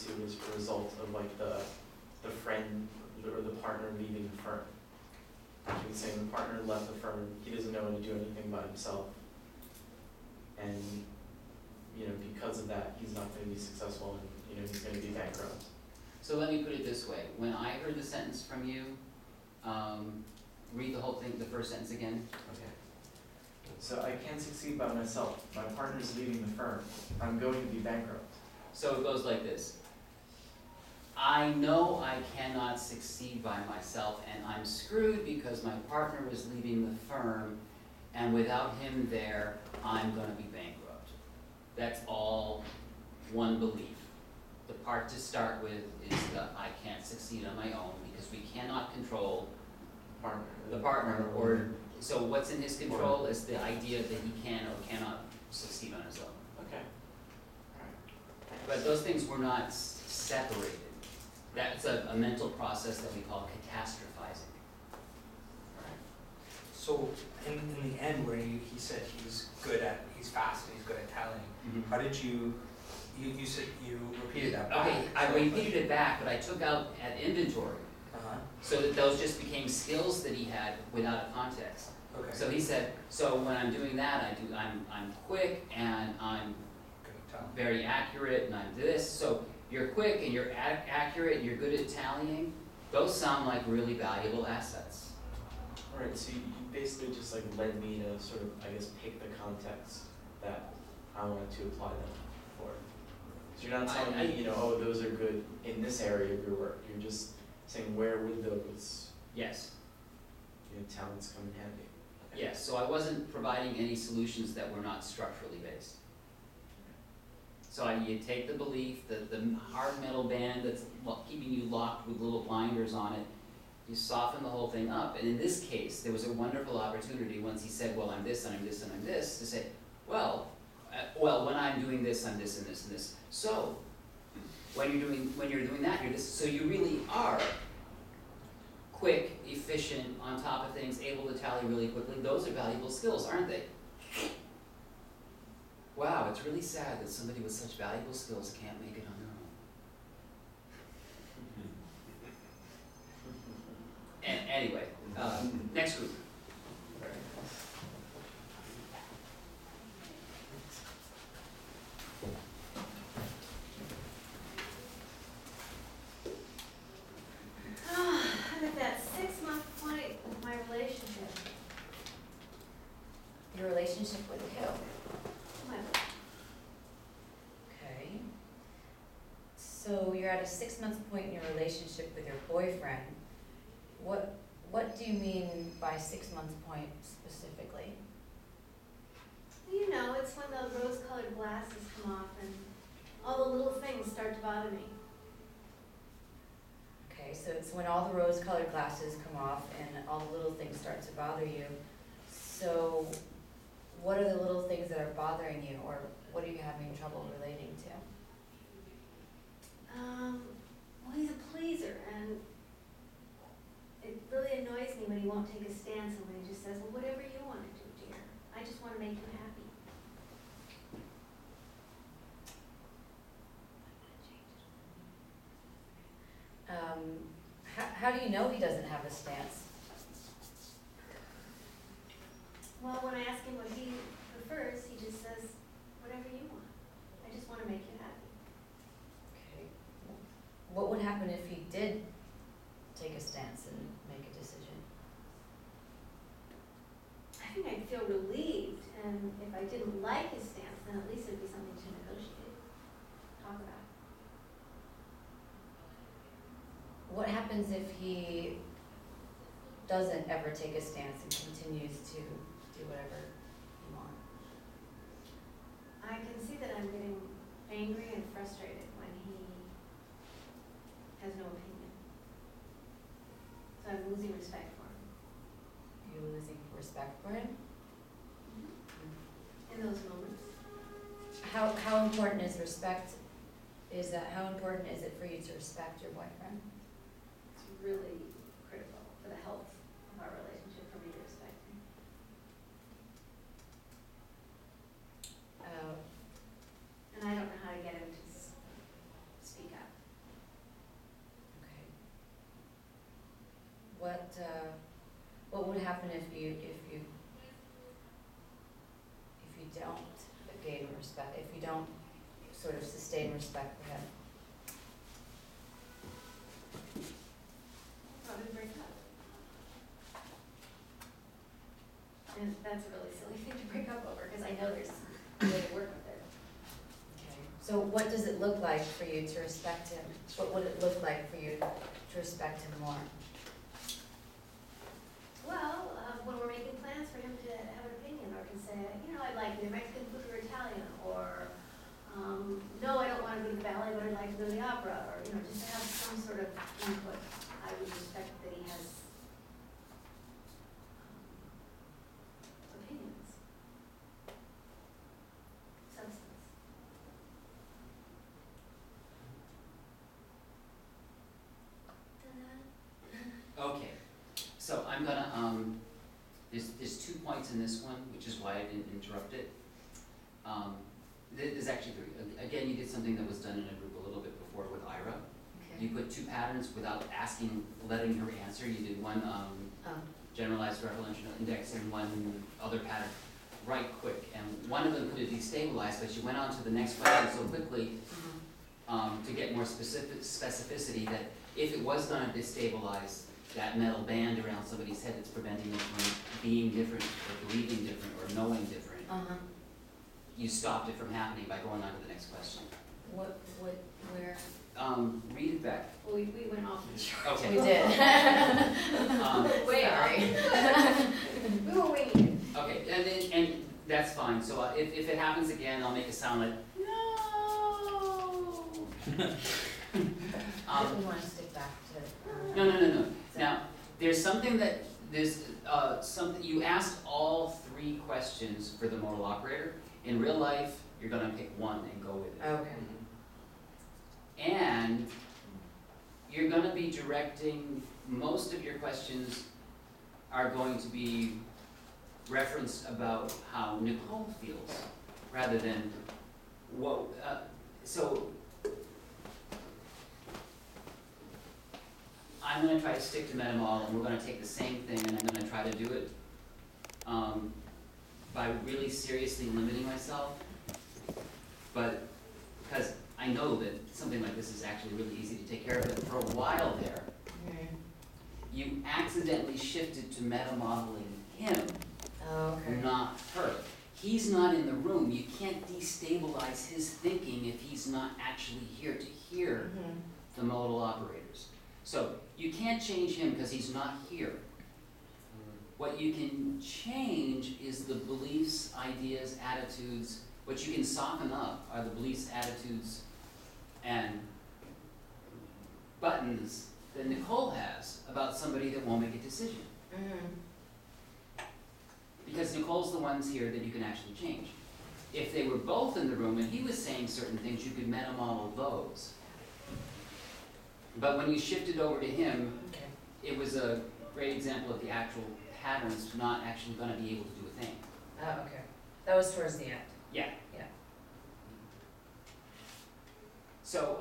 basically was a result of like the friend or the partner leaving the firm. He was saying the partner left the firm, he doesn't know how to do anything by himself. And, you know, because of that, he's not going to be successful and, you know, he's going to be bankrupt. So let me put it this way. When I heard the sentence from you, read the whole thing, the first sentence again. Okay. So I can't succeed by myself. My partner's leaving the firm. I'm going to be bankrupt. So it goes like this. I know I cannot succeed by myself, and I'm screwed because my partner is leaving the firm, and without him there, I'm going to be bankrupt. That's all one belief. The part to start with is that I can't succeed on my own because we cannot control the partner. Or so what's in his control is the idea that he can or cannot succeed on his own. Okay. But those things were not separated. That's a mental process that we call catastrophizing. So in the end, where he said he's fast and he's good at tallying, Mm-hmm. how did you said you repeated that back? Okay, I repeated it back, but I took out at inventory. So that those just became skills that he had without a context. Okay. So he said, so when I'm doing that, I'm quick and I'm Good at tallying. very accurate and I'm this. So you're quick and you're accurate and you're good at tallying. Those sound like really valuable assets. All right, so you basically just like led me to sort of, I guess, pick the context that I wanted to apply them for. So you're not telling me, you know, oh, those are good in this area of your work. You're just saying where would those, Yes. you know, talents come in handy. Okay. Yes, so I wasn't providing any solutions that were not structurally based. So you take the belief, the hard metal band that's keeping you locked with little blinders on it, you soften the whole thing up. And in this case, there was a wonderful opportunity once he said, well, I'm this and I'm this and I'm this, to say, well, when I'm doing this, I'm this and this and this. So when you're doing that, you're this. So you really are quick, efficient, on top of things, able to tally really quickly. Those are valuable skills, aren't they? Wow, it's really sad that somebody with such valuable skills can't make it on their own. Anyway, next group. I'm at that 6-month point with my relationship. Your relationship with who? My Okay. So you're at a 6-month point in your relationship with your boyfriend. What do you mean by 6-month point specifically? You know, it's when the rose-colored glasses come off and all the little things start to bother me. Okay, so it's when all the rose-colored glasses come off and all the little things start to bother you. So what are the little things that are bothering you, or what are you having trouble relating to? Well, he's a pleaser, and it really annoys me when he won't take a stance and when he just says, well, whatever you want to do, dear. I just want to make you happy. How do you know he doesn't have a stance? Well, when I ask him what he prefers, he just says, whatever you want. I just want to make you happy. Okay. What would happen if he did take a stance and make a decision? I think I'd feel relieved, and if I didn't like his stance, then at least it'd be something to negotiate, talk about. What happens if he doesn't ever take a stance and continues to do whatever you want? I can see that I'm getting angry and frustrated when he has no opinion. So I'm losing respect for him. You're losing respect for him? In those moments. How important is respect? How important is it for you to respect your boyfriend? It's really critical for the health of our relationship for me to respect him. And I don't know how to get him to speak up. what would happen if you don't gain respect, if you don't sort of sustain respect for him? Probably break up. And that's a really silly thing to break up over, because I know there's a way to work with it. Okay. So what does it look like for you to respect him? What would it look like for you to respect him more? Well, when we're making plans for him to have an opinion, or can say, you know, I'd like either Mexican food or Italian, or, no, I don't wanna go to the ballet, but I'd like to go to the opera, or, you know, just to have some sort of input. I would respect that he has opinions, substance. Ta-da. Okay, so I'm gonna, there's 2 points in this one, which is why I didn't interrupt it. There's actually 3. Again, you did something that was done in a group a little bit before with Ira. Okay. You put 2 patterns without letting her answer. You did one generalized referential index and one other pattern right quick. And one of them could have destabilized, but you went on to the next question so quickly to get more specificity that if it was going to destabilize that metal band around somebody's head that's preventing them from being different or believing different or knowing different, you stopped it from happening by going on to the next question. Where? Read it back. Well, we went off the chart. Okay. We did. Way Sorry. We were winging it. Okay, and that's fine. So if it happens again, I'll make a sound like, no. We want to stick back to. No. Now, there's something that, something, you asked all 3 questions for the modal operator. In real life, you're gonna pick one and go with it. Okay. And you're gonna be directing, most of your questions are going to be referenced about how Nicole feels, rather than what, so I'm gonna try to stick to metamol, and we're gonna take the same thing, and I'm gonna try to do it by really seriously limiting myself. But, because I know that something like this is actually really easy to take care of, but for a while there, you accidentally shifted to meta-modeling him, not her. He's not in the room. You can't destabilize his thinking if he's not actually here to hear the modal operators. So you can't change him because he's not here. What you can change is the beliefs, ideas, attitudes. What you can soften up are the beliefs, attitudes, and buttons that Nicole has about somebody that won't make a decision. Because Nicole's the ones here that you can actually change. If they were both in the room and he was saying certain things, you could meta-model those. But when you shifted over to him, it was a great example of the actual patterns not actually going to be able to do a thing. Oh, okay. That was towards the end. Yeah. Yeah. So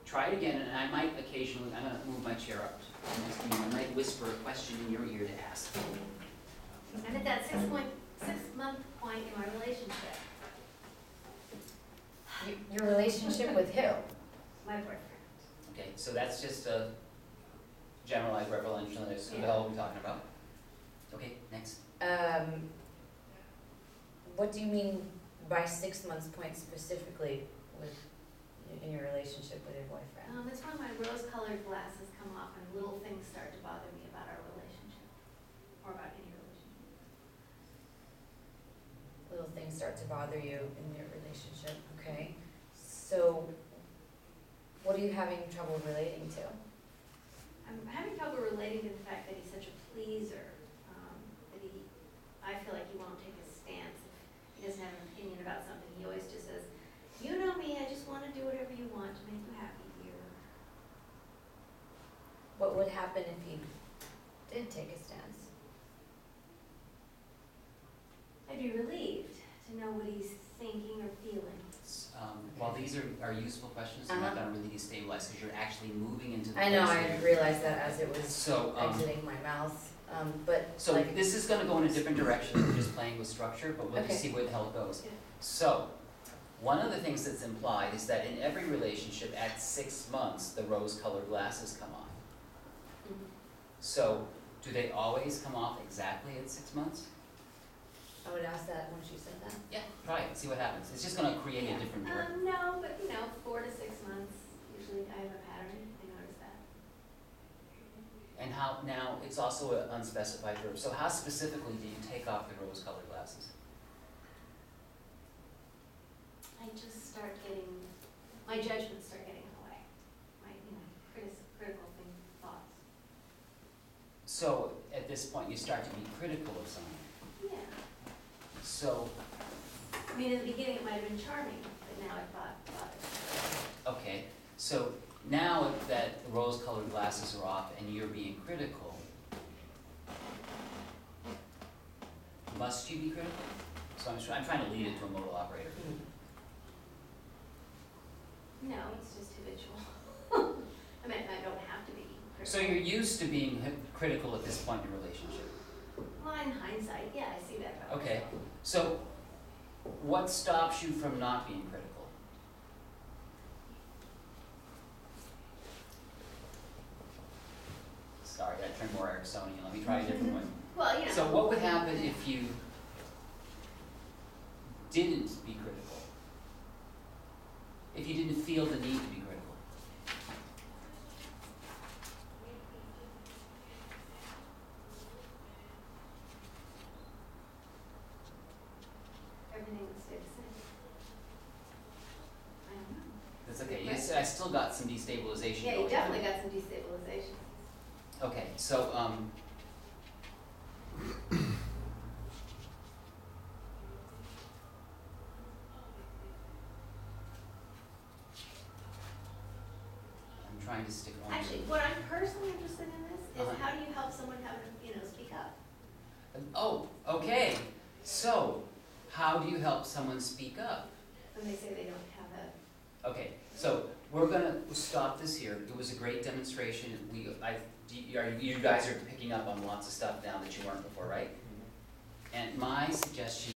try it again, and I might occasionally, I'm going to move my chair up. I might whisper a question in your ear to ask. I'm at that 6-month point in my relationship. Your relationship with who? My boyfriend. Okay, so that's just a generalized referential index. Who the hell are we talking about? Okay, next. What do you mean by 6 months point specifically in your relationship with your boyfriend? It's when my rose-colored glasses come off and little things start to bother me about our relationship, or about any relationship. Little things start to bother you in your relationship, okay? So, what are you having trouble relating to? I'm having trouble relating to the fact that he's such a pleaser, that I feel like he won't take a stance if he doesn't have an opinion about something. He always just says, you know me, I just want to do whatever you want to make you happy here. What would happen if he did take a stance? I'd be relieved to know what he's thinking or feeling. While these these are useful questions, they're not gonna really destabilize, because you're actually moving into the I know, place I where you're- realized that as it was So, exiting my mouth, but so like, this is gonna go in a different direction than just playing with structure, but we'll just Okay. see where the hell it goes. Yeah. So, one of the things that's implied is that in every relationship at 6 months, the rose-colored glasses come off. Mhm. So, do they always come off exactly at 6 months? I would ask that when she said that. Yeah, try it, see what happens. It's just gonna create a different direction. No, but 4 to 6 months, usually I have a pattern, I notice that. And how, now, it's also an unspecified verb, so how specifically do you take off the rose-colored glasses? I just start getting, my judgments start getting in the way, my, critical thoughts. So, at this point, you start to be critical of someone. Yeah, So, I mean, in the beginning it might have been charming, but now I thought, okay, so now that the rose-colored glasses are off and you're being critical, must you be critical? So I'm trying to lead it to a modal operator. no, it's just habitual. I mean, I don't have to be critical. So you're used to being critical at this point in your relationship. Well, in hindsight, yeah, I see that about Okay, myself. so what stops you from not being critical? Sorry, I turned more Ericksonian, let me try a different one. Well, So what would happen if you didn't be critical? If you didn't feel the need to be critical? everything would stay the same. I don't know. That's okay, yes, I still got some destabilization Yeah, going you on. definitely got some destabilization. Okay, so, I'm trying to stick on. Actually, what I'm personally interested in this is Uh-huh. how do you help someone have, speak up? Oh, okay, so, how do you help someone speak up? When they say they don't have a, Okay, so, we're gonna stop this here, it was a great demonstration, you guys are picking up on lots of stuff now that you weren't before, right? And my suggestion